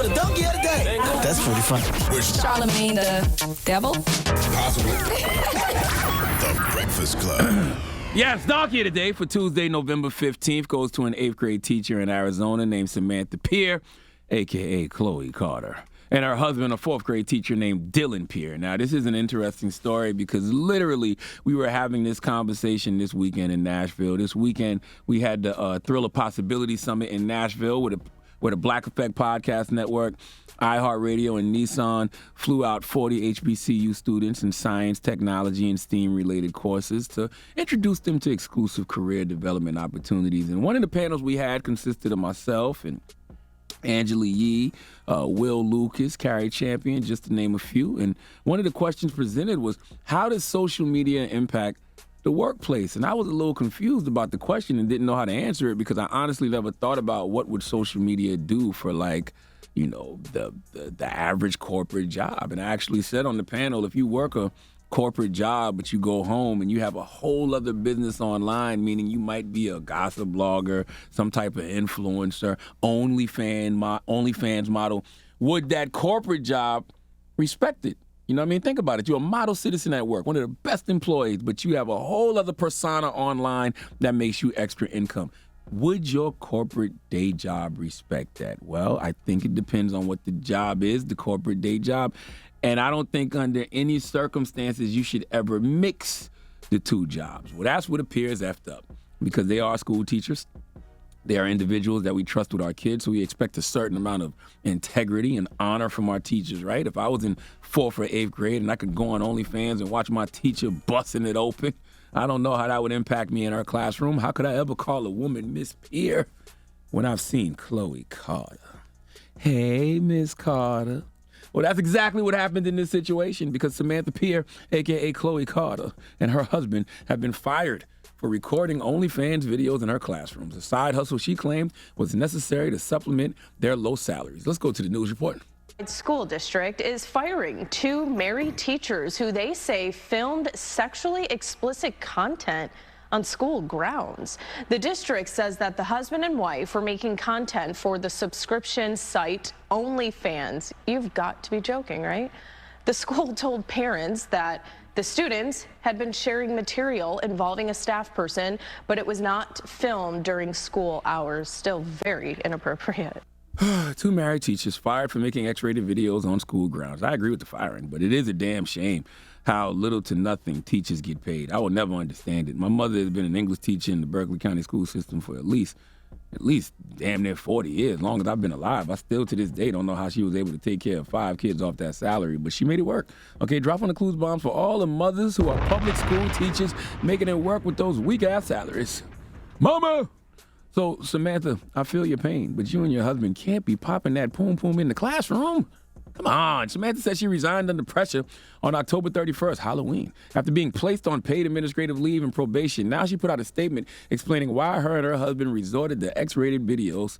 for the donkey of the day. That's pretty funny. Charlamagne the devil? Possibly. The Breakfast Club. Yes, donkey of the day for Tuesday, November 15th goes to an 8th grade teacher in Arizona named Samantha Peer, a.k.a. Chloe Carter, and her husband, a 4th grade teacher named Dylan Peer. Now, this is an interesting story because literally we were having this conversation this weekend in Nashville. This weekend we had the Thrill of Possibility Summit in Nashville with a Black Effect Podcast Network, iHeartRadio, and Nissan flew out 40 HBCU students in science, technology, and STEAM-related courses to introduce them to exclusive career development opportunities. And one of the panels we had consisted of myself and Angela Yee, Will Lucas, Carrie Champion, just to name a few. And one of the questions presented was, how does social media impact the workplace? And I was a little confused about the question and didn't know how to answer it because I honestly never thought about what would social media do for, like, you know, the average corporate job. And I actually said on the panel, if you work a corporate job, but you go home and you have a whole other business online, meaning you might be a gossip blogger, some type of influencer, OnlyFans model, would that corporate job respect it? You know what I mean? Think about it. You're a model citizen at work, one of the best employees, but you have a whole other persona online that makes you extra income. Would your corporate day job respect that? Well, I think it depends on what the job is, the corporate day job. And I don't think under any circumstances you should ever mix the two jobs. Well, that's what appears effed up because they are school teachers. They are individuals that we trust with our kids, so we expect a certain amount of integrity and honor from our teachers, right? If I was in 4th or 8th grade and I could go on OnlyFans and watch my teacher busting it open, I don't know how that would impact me in our classroom. How could I ever call a woman Miss Peer when I've seen Chloe Carter? Hey, Miss Carter. Well, that's exactly what happened in this situation because Samantha Peer, a.k.a. Chloe Carter, and her husband have been fired for recording OnlyFans videos in her classrooms, a side hustle she claimed was necessary to supplement their low salaries. Let's go to the news report. School district is firing 2 married teachers who they say filmed sexually explicit content on school grounds. The district says that the husband and wife were making content for the subscription site OnlyFans. You've got to be joking, right? The school told parents that the students had been sharing material involving a staff person, but it was not filmed during school hours. Still very inappropriate. 2 married teachers fired for making X-rated videos on school grounds. I agree with the firing, but it is a damn shame how little to nothing teachers get paid. I will never understand it. My mother has been an English teacher in the Berkeley County school system for at least damn near 40 years, as long as I've been alive. I still to this day don't know how she was able to take care of 5 kids off that salary, but she made it work. Okay, drop on the clues bombs for all the mothers who are public school teachers making it work with those weak-ass salaries. Mama! So, Samantha, I feel your pain, but you and your husband can't be popping that poom-poom in the classroom. Come on. Samantha said she resigned under pressure on October 31st, Halloween, after being placed on paid administrative leave and probation. Now she put out a statement explaining why her and her husband resorted to X-rated videos.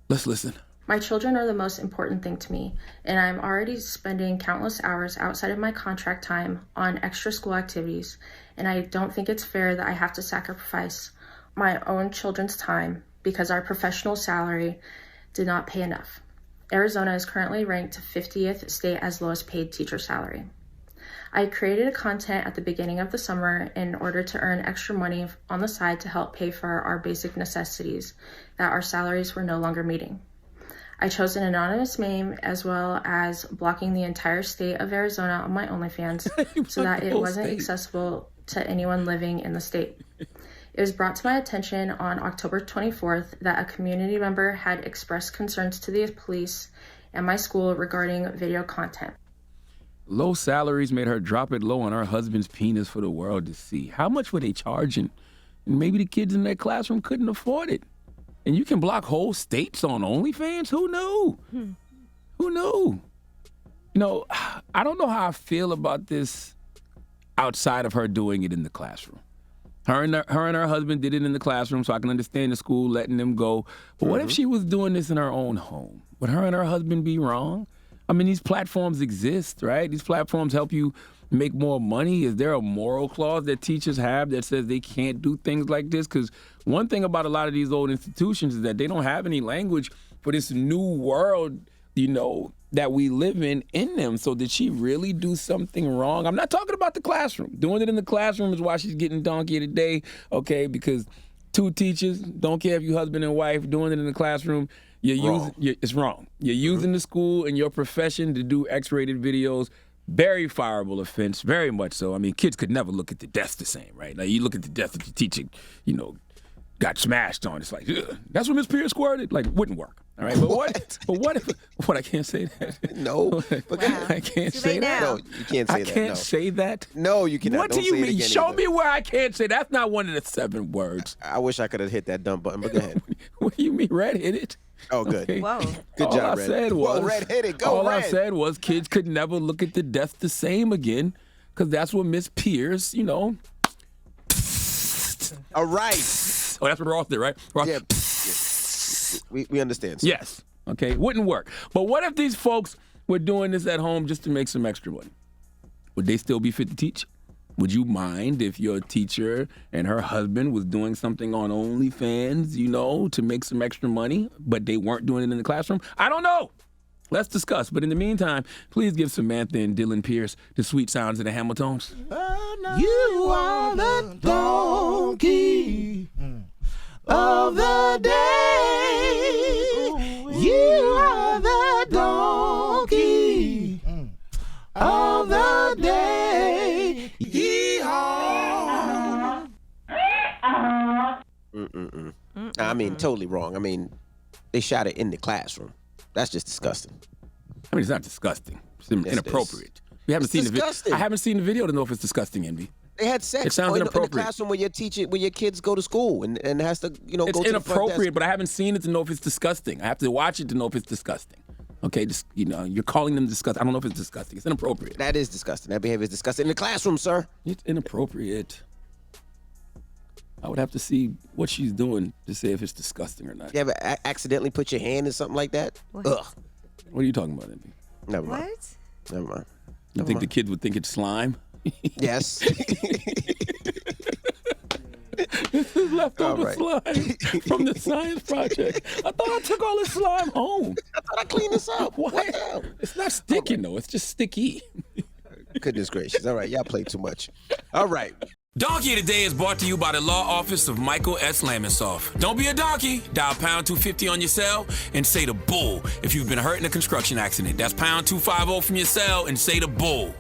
Let's listen. My children are the most important thing to me, and I'm already spending countless hours outside of my contract time on extra school activities, and I don't think it's fair that I have to sacrifice my own children's time because our professional salary did not pay enough. Arizona is currently ranked 50th state as lowest paid teacher salary. I created a content at the beginning of the summer in order to earn extra money on the side to help pay for our basic necessities that our salaries were no longer meeting. I chose an anonymous name as well as blocking the entire state of Arizona on my OnlyFans so that it wasn't accessible to anyone living in the state. It was brought to my attention on October 24th that a community member had expressed concerns to the police and my school regarding video content. Low salaries made her drop it low on her husband's penis for the world to see. How much were they charging? And maybe the kids in their classroom couldn't afford it. And you can block whole states on OnlyFans? Who knew? Who knew? You know, I don't know how I feel about this outside of her doing it in the classroom. Her and her husband did it in the classroom, so I can understand the school letting them go. But what if she was doing this in her own home? Would her and her husband be wrong? I mean, these platforms exist, right? These platforms help you make more money. Is there a moral clause that teachers have that says they can't do things like this? Because one thing about a lot of these old institutions is that they don't have any language for this new world that we live in them. So did she really do something wrong? I'm not talking about the classroom. Doing it in the classroom is why she's getting donkey today, okay? Because two teachers, don't care if you husband and wife, doing it in the classroom, it's wrong. You're using the school and your profession to do X-rated videos. Very fireable offense, very much so. I mean, kids could never look at the desk the same, right? Like, you look at the desk that the teacher, got smashed on. It's like, ugh, that's what Miss Pierce squirted? Like, wouldn't work. All right, but what if I can't say that? No. I can't say that. No, you can't say that. I can't say that. No, you cannot. What do you mean? Show me where I can't say that. That's not one of the 7 words. I wish I could have hit that dumb button, but go ahead. What do you mean, red-headed? Oh, good. Okay. Whoa. Good job, Red. All I said was kids could never look at the desk the same again, because that's what Miss Pierce, All right. Oh, that's what Ross did, right? Ross. Yeah. We understand. Sir. Yes. Okay. Wouldn't work. But what if these folks were doing this at home just to make some extra money? Would they still be fit to teach? Would you mind if your teacher and her husband was doing something on OnlyFans, to make some extra money, but they weren't doing it in the classroom? I don't know. Let's discuss. But in the meantime, please give Samantha and Dylan Pierce the sweet sounds of the Hamiltons. You are the donkey of the day. You are the donkey of the day. Yeehaw. I mean, totally wrong. I mean, they shot it in the classroom. That's just disgusting. I mean, it's not disgusing. It's inappropriate. We haven't It's seen the video. disgusting. I haven't seen the video to know if it's disgusting, Envy. They had sex It sounds in the inappropriate. classroom where your kids go to school and has to, It's go to the front inappropriate, desk. but I haven't seen it to know if it's disgusting. I have to watch it to know if it's disgusting. Okay, just, you're calling them disgusting. I don't know if it's disgusting. It's inappropriate. That is disgusting. That behavior is disgusting in the classroom, sir. It's inappropriate. I would have to see what she's doing to say if it's disgusting or not. You ever accidentally put your hand in something like that? Ugh. What are you talking about, Envy? Never mind. What? Never mind. You think the kids would think it's slime? Yes. This is leftover right. slime from the science project. I thought I took all this slime home. I thought I cleaned this up. What? What the hell? It's not sticking, though. It's just sticky. Goodness gracious. All right, y'all play too much. All right. Donkey Today is brought to you by the law office of Michael S. Lamonsoff. Don't be a donkey. Dial pound 250 on your cell and say the bull if you've been hurt in a construction accident. That's pound 250 from your cell and say the bull.